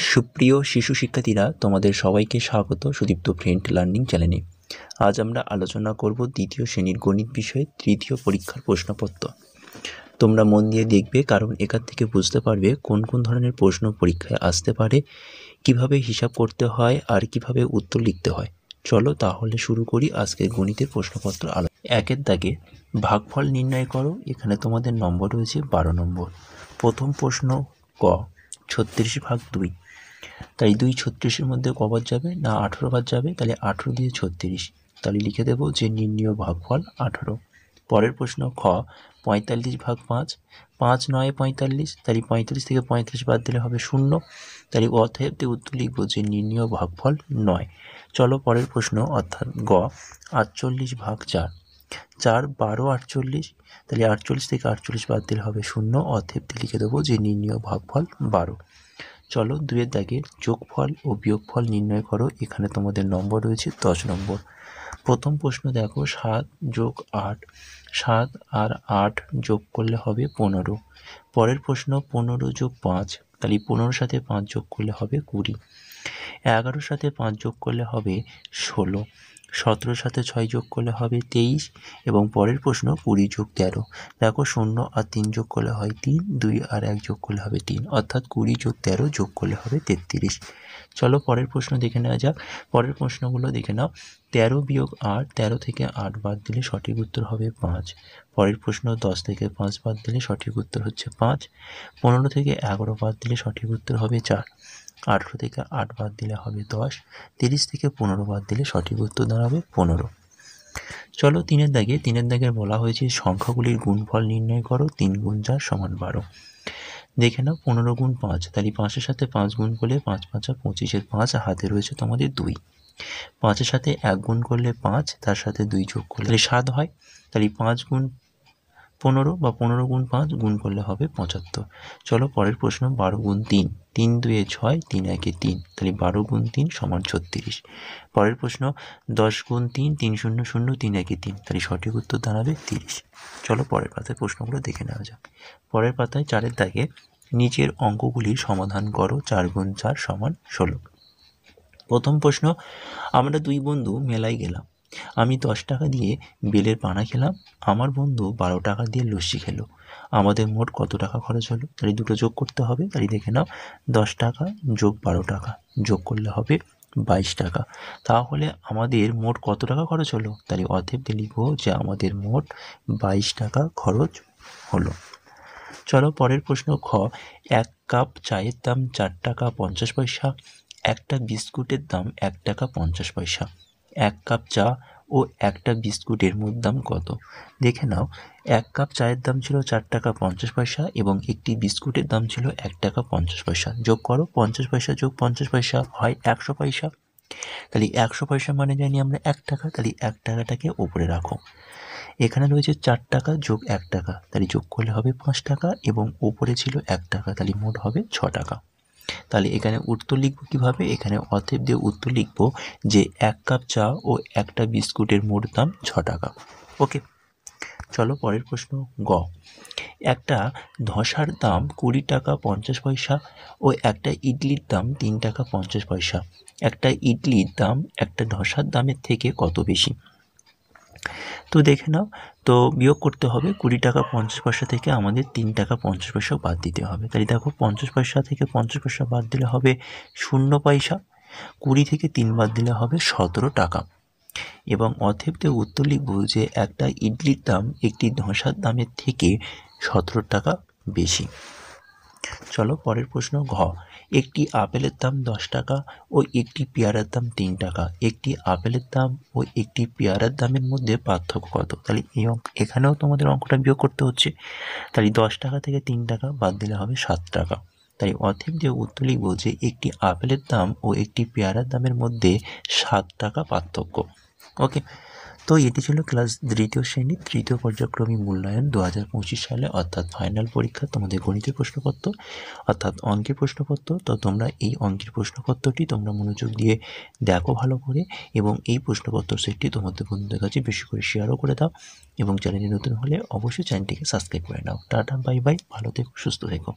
সুপ্রিয় শিশু শিক্ষার্থীরা, তোমাদের সবাইকে স্বাগত সুদীপ্ত ফ্রেন্ড লার্নিং চ্যানেলে। আজ আমরা আলোচনা করব দ্বিতীয় শ্রেণীর গণিত বিষয়ে তৃতীয় পরীক্ষার প্রশ্নপত্র। তোমরা মন দিয়ে দেখবে, কারণ এখান থেকে বুঝতে পারবে কোন কোন ধরনের প্রশ্ন পরীক্ষায় আসতে পারে, কিভাবে হিসাব করতে হয় আর কিভাবে উত্তর লিখতে হয়। চলো তাহলে শুরু করি আজকের গণিতের প্রশ্নপত্র আলোচনা। একের দাগে ভাগফল নির্ণয় করো। এখানে তোমাদের নম্বর রয়েছে 12 নম্বর। প্রথম প্রশ্ন ক, 36/2। তাই 2 36-এর মধ্যে কবার যাবে না 18 বার যাবে, তাহলে 18 দিয়ে 36, তাহলে লিখে দেবো যে নির্ণীয় ভাগফল 18। পরের প্রশ্ন খ, 45/5। 5 9 45, তাহলে 45 থেকে 35 বাদ দিলে হবে 0, তাহলে অতএব উত্তর লিখবো যে নির্ণীয় ভাগফল 9। চলো পরের প্রশ্ন অর্থাৎ গ, 48/4। 4 12 48, তাহলে 48 থেকে 48 বাদ দিলে হবে 0, অতএব লিখে দেবো যে নির্ণীয় ভাগফল 12। চলো 2-এর দাগে যোগফল ও বিয়োগফল নির্ণয় করো। এখানে তোমাদের নম্বর রয়েছে 10 নম্বর। প্রথম প্রশ্ন দেখো, 7 যোগ 8। 7 আর 8 যোগ করলে হবে 15। পরের প্রশ্ন 15 যোগ 5, তাহলে 15 সাথে 5 যোগ করলে হবে 20। 11 সাথে 5 যোগ করলে হবে 16। 17 সাথে 6 যোগ করলে হবে 23। এবং পরের প্রশ্ন 20 যোগ 13। দেখো 0 আর 3 যোগ করলে হয় 3, 2 আর 1 যোগ করলে হবে 3, অর্থাৎ 20 যোগ 13 যোগ করলে হবে 33। চলো পরের প্রশ্ন দেখে নেওয়া যাক। পরের প্রশ্নগুলো দেখে নাও। 13 বিয়োগ 8, 13 থেকে 8 বাদ দিলে সঠিক উত্তর হবে 5। পরের প্রশ্ন 10 থেকে 5 বাদ দিলে সঠিক উত্তর হচ্ছে 5। 15 থেকে 11 বাদ দিলে সঠিক উত্তর হবে 4। 18 থেকে 8 বাদ দিলে হবে 10। 30 থেকে 15 বাদ দিলে সঠিক উত্তর দাঁড়াবে 15। চলো 3-এর দাগে বলা হয়েছে সংখ্যাগুলির গুণফল নির্ণয় করো। 3 গুণ 4 সমান 12। দেখে নাও 15 গুণ 5, তাহলে 5-এর সাথে 5 গুণ করলে 5 5 25-এর 5, হাতে রয়েছে তোমাদের 2। 5-এর সাথে 1 গুণ করলে 5, তার সাথে 2 যোগ করলে 7 হয়, তাহলে 5 গুণ 15 বা 15 গুণ 5 গুণ করলে হবে 75। চলো পরের প্রশ্ন 12 গুণ 3। 3 2-এ 6, 3 1-এ 3, তাহলে 12 গুণ 3 সমান 36। পরের প্রশ্ন 10 গুণ 3, 3 0 0, 3 1-এ 3, তাহলে সঠিক উত্তর দাঁড়াবে 30। চলো পরের পাতায় প্রশ্নগুলো দেখে নেওয়া যাক। পরের পাতায় 4-এর দাগে নিচের অঙ্কগুলির সমাধান করো। 4 গুণ 4 সমান 16। প্রথম প্রশ্ন, আমরা 2 বন্ধু মেলায় গেলাম। আমি 10 টাকা দিয়ে বেলের পানা খেলাম, আমার বন্ধু 12 টাকা দিয়ে লস্যি খেলো। আমাদের মোট কত টাকা খরচ হলো? তাহলে দুটো যোগ করতে হবে। তাহলে দেখে নাও 10 টাকা যোগ 12 টাকা যোগ করলে হবে 22 টাকা। তাহলে আমাদের মোট কত টাকা খরচ হলো? তাহলে অতএব লিখবো যে আমাদের মোট 22 টাকা খরচ হলো। চলো পরের প্রশ্ন খ, 1 কাপ চায়ের দাম 4 টাকা 50 পয়সা। একটা বিস্কুটের দাম 1 টাকা 50 পয়সা। 1 কাপ চা ও একটা বিস্কুটের মোট দাম কত? দেখে নাও 1 কাপ চায়ের দাম ছিল 4 টাকা 50 পয়সা এবং একটি বিস্কুটের দাম ছিল 1 টাকা 50 পয়সা। যোগ করো, 50 পয়সা যোগ 50 পয়সা হয় 100 পয়সা। তাহলে 100 পয়সা মানে জানি আমরা 1 টাকা, তাহলে 1 টাকাটাকে উপরে রাখো। এখানে রয়েছে 4 টাকা যোগ 1 টাকা, তাহলে যোগ করলে হবে 5 টাকা এবং উপরে ছিল 1 টাকা, তাহলে মোট হবে 6 টাকা। তাহলে এখানে উত্তর লিখব কিভাবে? এখানে অতএব দিয়ে উত্তর লিখব যে 1 কাপ চা ও একটা বিস্কুটের মোট দাম 6 টাকা। ওকে, চলো পরের প্রশ্ন গ, একটা ধসার দাম 20 টাকা 50 পয়সা ও একটা ইডলির দাম 3 টাকা 50 পয়সা। একটা ইডলির দাম একটা ধসার দামের থেকে কত বেশি? তো দেখে নাও, তো বিয়োগ করতে হবে। 20 টাকা 50 পয়সা থেকে আমাদের 3 টাকা 50 পয়সা বাদ দিতে হবে। তাহলে দেখো 50 পয়সা থেকে 50 পয়সা বাদ দিলে হবে 0 পয়সা। 20 থেকে 3 বাদ দিলে হবে 17 টাকা। এবং অতএব উত্তর লিখব যে একটা ইডলির দাম একটি ধসার দামের থেকে 17 টাকা বেশি। চলো পরের প্রশ্ন ঘ, একটি আপেলের দাম 10 টাকা ও একটি পেয়ারার দাম 3 টাকা। একটি আপেলের দাম ও একটি পেয়ারার দামের মধ্যে পার্থক্য কত? তাহলে এখানেও তোমাদের অঙ্কটা বিয়োগ করতে হচ্ছে। তাহলে 10 টাকা থেকে 3 টাকা বাদ দিলে হবে 7 টাকা। তাই অতএব যে উত্তর লিখব যে একটি আপেলের দাম ও একটি পেয়ারার দামের মধ্যে 7 টাকা পার্থক্য। ওকে, তো এটি ছিল ক্লাস দ্বিতীয় শ্রেণীর তৃতীয় পর্যায়ক্রমী মূল্যায়ন 2025 সালে, অর্থাৎ ফাইনাল পরীক্ষা তোমাদের গণিতের প্রশ্নপত্র, অর্থাৎ অঙ্কের প্রশ্নপত্র। তো তোমরা এই অঙ্কের প্রশ্নপত্রটি তোমরা মনোযোগ দিয়ে দেখো ভালো করে, এবং এই প্রশ্নপত্র সেটটি তোমাদের বন্ধুদের কাছে বেশি করে শেয়ারও করে দাও, এবং চ্যানেলে নতুন হলে অবশ্যই চ্যানেলটিকে সাবস্ক্রাইব করে নাও। টাটা, বাই বাই, ভালো থেকো, সুস্থ থেকো।